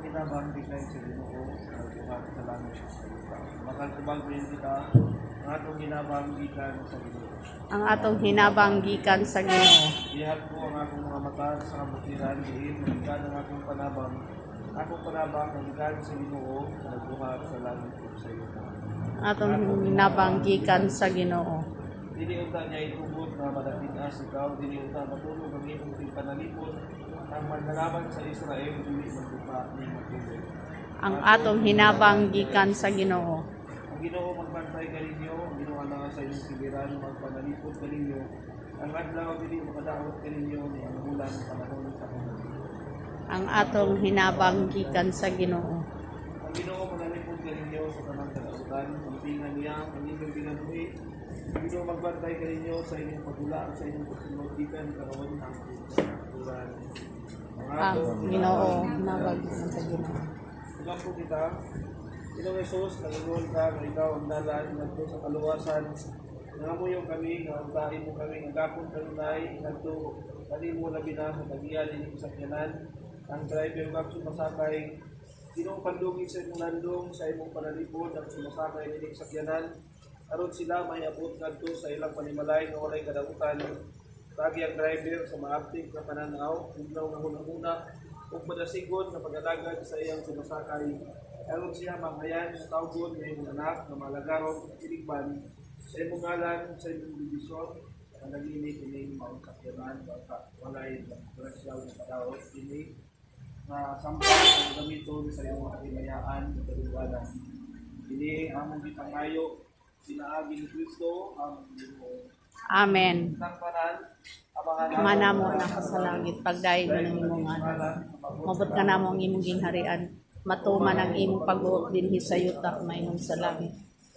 kinabanggitan sa Ginoo, nagbuhat sa langit sa lupa. Makatubagin kita, ang atong kinabanggitan sa Ginoo. Ang atong hinabanggikan sa Ginoo. Ihat ko ang akong mga mata sa kabutiran, diin, magigad ang akong panabang magigan sa Ginoo, nagbuhat sa langit sa lupa. Atong hinabanggikan sa Ginoo. Dili unta niya itubod na madapit-as ikaw, dili unta matulog ang imong panalipod, ang manlalaban sa Israel, dili magdupa ni Makilid. Ang atong hinabanggikan sa Ginoo. Ang Ginoo magbantay kaninyo, ang Ginoo na sa inyong piliran, magpanalipod kaninyo, ang adlaw dili makadaot kaninyo, ni ang bulan panahon sa kanan. Ang atong hinabanggikan sa Ginoo. Ang Ginoo manalipod kaninyo sa tanang kadautan, pagtingan niya, ang inyong binabuhi, ang Ginoo magbantay kaninyo sa inyong paghulaan, sa inyong pagsunod, gikan karon ang turan. Ang Ginoo hinabanggikan sa Ginoo. Ilang po kita, Ginoo Jesus, nagulol ka, na ikaw ang dalan, nagto sa kaluwasan, nangamuyo kami, nauntahin mo kami, nagapon kanunay, nagto, kanin mo labi na sa tagiyan, inyong sakyanan, ang driver kang sumasakay, Ginoo pandungin sa imong landong, sa imong panalipod, ang sumasakay, inyong sakyanan, aron sila may abot ngadto sa ilang panimalay, na walay kadamutan, lagi ang driver sa maaktig na pananaw, hugnaw na hunang-una, ug madasigon na pag-alagad sa iyang sumasakay. Aron siya manghayan sa tawgon ng iyong anak na malagaron at iligban sa imong ngalan, sa imong divisyon, ang nag-inig ining maong sakyanan, walay rasyaw na padaot, inig na sampal ang gamiton sa iyong kahimayaan at kalubalan. Ini among gitangayo, sinaagi ni Kristo, ang Ginoo. Amen. Manamo Manamo na ka sa langit, pagdayon mo ng imong anak. Mabot ka namo ang imong gingharian. Matuman ang imong pag-uot dinhi sa yuta, maingon sa langit.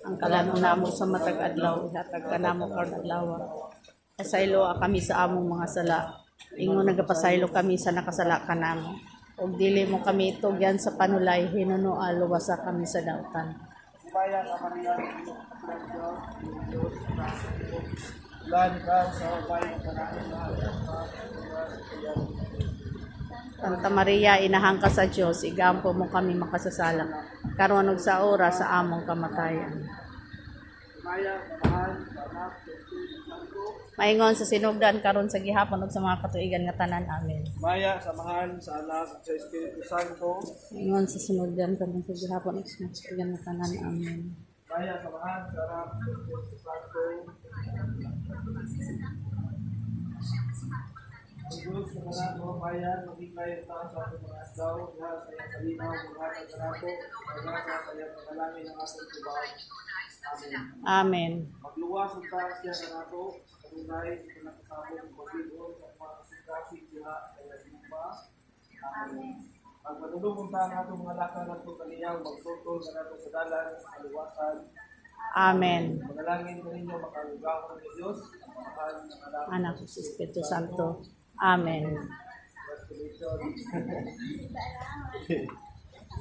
Ang kalanon namo sa matag adlaw, ihatag ka namo karon adlaw. Pasaylo kami sa among mga sala. Ingon nagapasaylo kami sa nakasala ka namo. Ug dili mo kami itugyan sa panulay, hinuno luwasa kami sa dautan. Sibayan ang Maria, Diyos na lan ka sa bayan ng kanain na Santa Maria, inahang ka sa Dios, igampo mo kami makasasala. Karon ug sa oras sa among kamatayan. Maya, mahal, anak, Santo. Maingon sa sinugdan karon sa gihapon ug sa mga katuigan nga tanan. Amen. Maya, samahan sa anak at sa Espiritu Santo. Maingon sa sinugdan karon sa gihapon ug sa mga katuigan nga tanan. Amen. Maya, samahan sa anak at sa Espiritu Santo. Ang Diyos sa kanan mo, Maya, maging kayo taas sa ating mga asdaw, na sa iyong kalinaw, mga kaganato, kagana sa iyong panalangin ng ating tubaw. Amen. Amen. Magluwas ang taas siya na nato, kanunay, ito na kasabot ng pag-ibon sa mga sikasig diha sa Yagumba. Amen. Ang manulong ang atong mga lakang nato kaniyaw, magtutol na nato sa dalan, sa kaluwasan. Amen. Manalangin ko ninyo, makalugawan ng Diyos, ang mahal ng Anak sa Espiritu Santo. Amen. Congratulations.